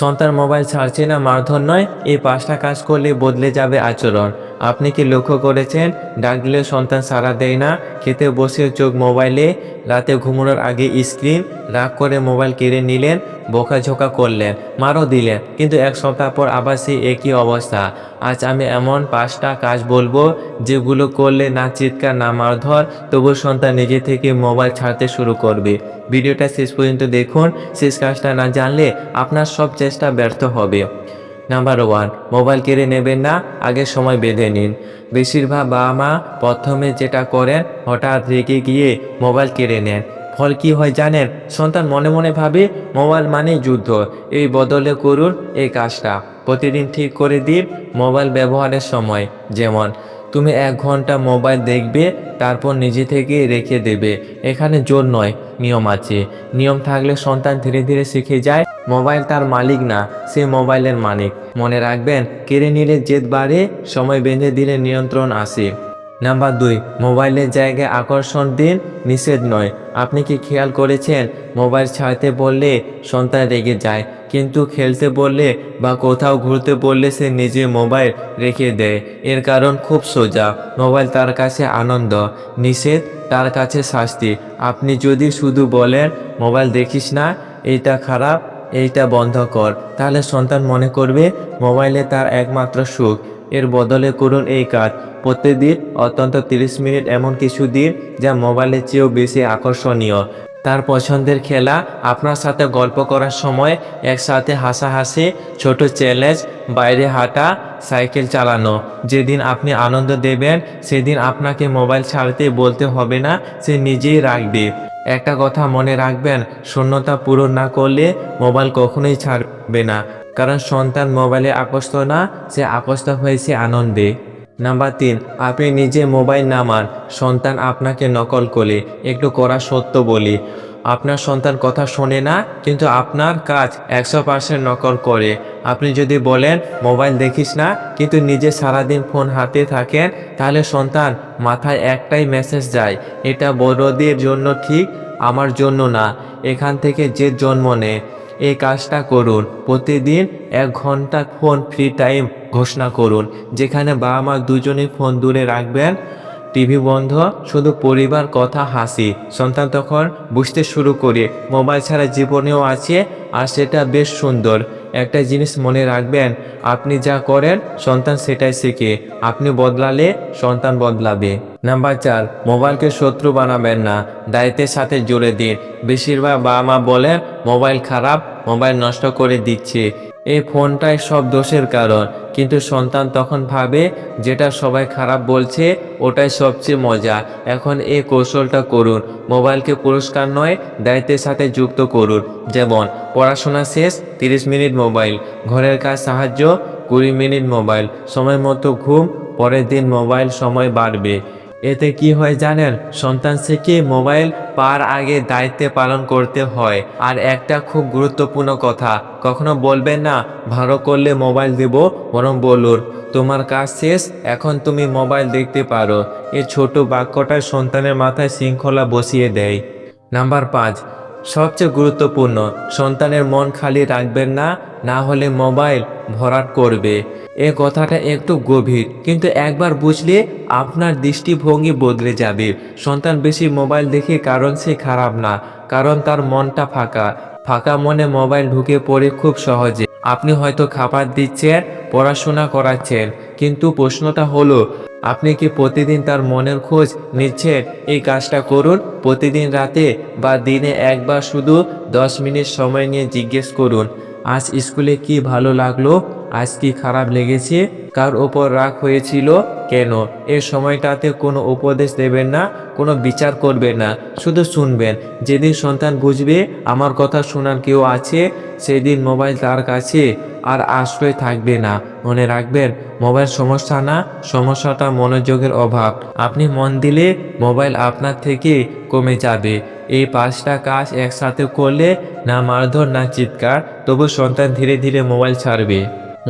সন্তান মোবাইল ছাড়ছে না মারধর নয়, এই 5টা কাজ করলে বদলে যাবে আচরণ। আপনি কি লক্ষ্য করেছেন, ডাক দিলে সন্তান সাড়া দেয় না, খেতে বসে চোখ মোবাইলে, রাতে ঘুমানোর আগে স্ক্রিন, রাগ করে মোবাইল কেড়ে নিলেন, বকাঝকা করলেন, মারও দিলেন, কিন্তু 1 সপ্তাহ পর আবার সেই একই অবস্থা। আজ আমি এমন 5টা কাজ বলবো যেগুলো করলে না চিৎকার না মারধর, তবু সন্তান নিজে থেকে মোবাইল ছাড়তে শুরু করবে। ভিডিওটা শেষ পর্যন্ত দেখুন, শেষ কাজটা না জানলে আপনার সব চেষ্টা ব্যর্থ হবে। নাম্বার 1, মোবাইল কেড়ে নেবেন না, আগে সময় বেঁধে নিন। বেশিরভাগ বাবা মা প্রথমে যেটা করেন, হঠাৎ রেগে গিয়ে মোবাইল কেড়ে নেন। ফল কি হয় জানেন? সন্তান মনে মনে ভাবে মোবাইল মানেই যুদ্ধ। এই বদলে করুন এই কাজটা, প্রতিদিন ঠিক করে দিন মোবাইল ব্যবহারের সময়। যেমন, তুমি 1 ঘন্টা মোবাইল দেখবে, তারপর নিজে থেকে রেখে দেবে। এখানে জোর নয়, নিয়ম আছে। নিয়ম থাকলে সন্তান ধীরে ধীরে শিখে যায় মোবাইল তার মালিক না, সে মোবাইলের মালিক। মনে রাখবেন, কেড়ে নিলে জেদ বাড়ে, সময় বেঁধে দিলে নিয়ন্ত্রণ আসে। নাম্বার 2, মোবাইলের জায়গায় আকর্ষণ দিন, নিষেধ নয়। আপনি কি খেয়াল করেছেন, মোবাইল ছাড়তে বললে সন্তান রেগে যায়, কিন্তু খেলতে বললে বা কোথাও ঘুরতে বললে সে নিজে মোবাইল রেখে দেয়? এর কারণ খুব সোজা, মোবাইল তার কাছে আনন্দ, নিষেধ তার কাছে শাস্তি। আপনি যদি শুধু বলেন মোবাইল দেখিস না, এইটা খারাপ, এইটা বন্ধ কর, তাহলে সন্তান মনে করবে মোবাইলে তার একমাত্র সুখ। এর বদলে করুন এই কাজ, প্রতিদিন অন্তত 30 মিনিট এমন কিছু দিন যা মোবাইলের চেয়েও বেশি আকর্ষণীয়। তার পছন্দের খেলা, আপনার সাথে গল্প করার সময়, একসাথে হাসাহাসি, ছোট চ্যালেঞ্জ, বাইরে হাঁটা, সাইকেল চালানো। যেদিন আপনি আনন্দ দেবেন সেদিন আপনাকে মোবাইল ছাড়তে বলতে হবে না, সে নিজেই রাখবে। একটা কথা মনে রাখবেন, শূন্যতা পূরণ না করলে মোবাইল কখনোই ছাড়বে না, কারণ সন্তান মোবাইলে আকর্ষিত না, সে আকর্ষিত হয়েছে আনন্দে। নাম্বার 3, আপনি নিজে মোবাইল নামান, সন্তান আপনাকে নকল করে। একটু কড়া সত্য বলি, আপনার সন্তান কথা শোনে না, কিন্তু আপনার কাজ 100% নকল করে। আপনি যদি বলেন মোবাইল দেখিস না, কিন্তু নিজে সারাদিন ফোন হাতে থাকেন, তাহলে সন্তান মাথায় একটাই মেসেজ যায়, এটা বড়দের জন্য ঠিক, আমার জন্য না। এখান থেকে যে জন্ম নেয়। এই কাজটা করুন, প্রতিদিন 1 ঘন্টা ফোন ফ্রি টাইম ঘোষণা করুন, যেখানে বাবা মা দুজনেই ফোন দূরে রাখবেন, টিভি বন্ধ, শুধু পরিবার, কথা, হাসি। সন্তান তখন বুঝতে শুরু করে মোবাইল ছাড়া জীবনেও আছে, আর সেটা বেশ সুন্দর। একটা জিনিস মনে রাখবেন, আপনি যা করেন সন্তান সেটাই শেখে, আপনি বদলালে সন্তান বদলাবে। নাম্বার 4, মোবাইলকে শত্রু বানাবেন না, দায়িত্বের সাথে জুড়ে দিন। বেশিরভাগ বাবা মা বলেন মোবাইল খারাপ, মোবাইল নষ্ট করে দিচ্ছে, এই ফোনটাই সব দোষের কারণ। কিন্তু সন্তান তখন ভাবে যেটা সবাই খারাপ বলছে ওটাই সবচেয়ে মজা। এখন এই কৌশলটা করুন, মোবাইলকে পুরস্কার নয়, দায়িত্বের সাথে যুক্ত করুন। যেমন, পড়াশোনা শেষ 30 মিনিট মোবাইল, ঘরের কাজ সাহায্য 20 মিনিট মোবাইল, সময় মতো ঘুম, পরের দিন মোবাইল সময় বাড়বে। এতে কি হয় জানেন? সন্তান শেখে মোবাইল পাওয়ার আগে দায়িত্ব পালন করতে হয়। আর একটা খুব গুরুত্বপূর্ণ কথা, কখনো বলবেন না ভালো করলে মোবাইল দেব, বরং বলুন তোমার কাজ শেষ, এখন তুমি মোবাইল দেখতে পারো। এই ছোট বাক্যটাই সন্তানের মাথায় শৃঙ্খলা বসিয়ে দেয়। নাম্বার 5, সবচেয়ে গুরুত্বপূর্ণ, সন্তানের মন খালি রাখবেন না, না হলে মোবাইল ভরাট করবে। এ কথাটা একটু গভীর, কিন্তু একবার বুঝলে আপনার দৃষ্টিভঙ্গি বদলে যাবে। সন্তান বেশি মোবাইল দেখে কারণ সে খারাপ না, কারণ তার মনটা ফাঁকা। ফাঁকা মনে মোবাইল ঢুকে পড়ে খুব সহজে। আপনি হয়তো খাবার দিচ্ছেন, পড়াশোনা করাচ্ছেন, কিন্তু প্রশ্নটা হলো আপনি কি প্রতিদিন তার মনের খোঁজ নিচ্ছেন? এই কাজটা করুন, প্রতিদিন রাতে বা দিনে একবার শুধু 10 মিনিট সময় নিয়ে জিজ্ঞেস করুন, আজ স্কুলে কি ভালো লাগলো, আজ কি খারাপ লেগেছে, কার ওপর রাগ হয়েছিল, কেন? এই সময়টাতে কোনো উপদেশ দেবেন না, কোনো বিচার করবেন না, শুধু শুনবেন। যেদিন সন্তান বুঝবে আমার কথা শোনার কেউ আছে, সেদিন মোবাইল তার কাছে আর আশ্রয় থাকবে না। মনে রাখবেন, মোবাইল সমস্যা না, সমস্যাটা মনোযোগের অভাব। আপনি মন দিলে মোবাইল আপনার থেকে কমে যাবে। এই 5টা কাজ একসাথে করলে না মারধর না চিৎকার, তবু সন্তান ধীরে ধীরে মোবাইল ছাড়বে।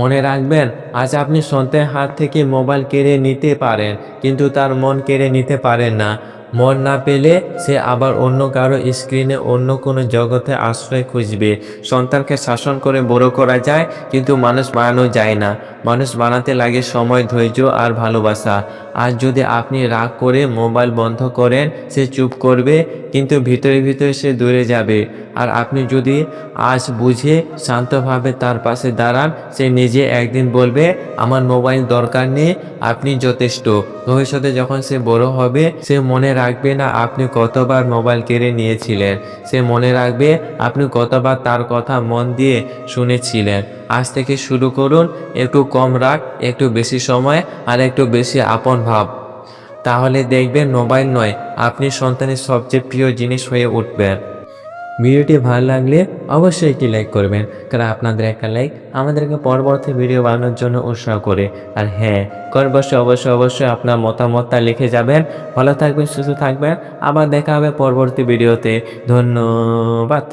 মনে রাখবেন, আজ আপনি সন্তানের হাত থেকে মোবাইল কেড়ে নিতে পারেন, কিন্তু তার মন কেড়ে নিতে পারেন না। মন না পেলে সে আবার অন্য কারো স্ক্রিনে অন্য কোনো জগতে আশ্রয় খুঁজবে। সন্তানকে শাসন করে বড় করা যায়, কিন্তু মানুষ বানানো যায় না। মানুষ বানাতে লাগে সময়, ধৈর্য আর ভালোবাসা। আর যদি আপনি রাগ করে মোবাইল বন্ধ করেন, সে চুপ করবে, কিন্তু ভিতরে ভিতরে সে দূরে যাবে। আর আপনি যদি আজ বুঝে শান্তভাবে তার পাশে দাঁড়ান, সে নিজে একদিন বলবে আমার মোবাইল দরকার নেই, আপনি যথেষ্ট। ভবিষ্যতে যখন সে বড় হবে, সে মনে রাখবে না আপনি কতবার মোবাইল কেড়ে নিয়েছিলেন, সে মনে রাখবে আপনি কতবার তার কথা মন দিয়ে শুনেছিলেন। আজ থেকে শুরু করুন, একটু কম রাগ, একটু বেশি সময় আর একটু বেশি আপন ভাব। তাহলে দেখবেন মোবাইল নয়, আপনি সন্তানের সবচেয়ে প্রিয় জিনিস হয়ে উঠবেন। ভিডিওটি ভালো লাগলে অবশ্যই একটি লাইক করবেন, কারণ আপনাদের একটা লাইক আমাদেরকে পরবর্তী ভিডিও বানানোর জন্য উৎসাহ করে। আর হ্যাঁ, অবশ্যই অবশ্যই অবশ্যই আপনার মতামতটা লিখে যাবেন। ভালো থাকবেন, সুস্থ থাকবেন, আবার দেখা হবে পরবর্তী ভিডিওতে। ধন্যবাদ।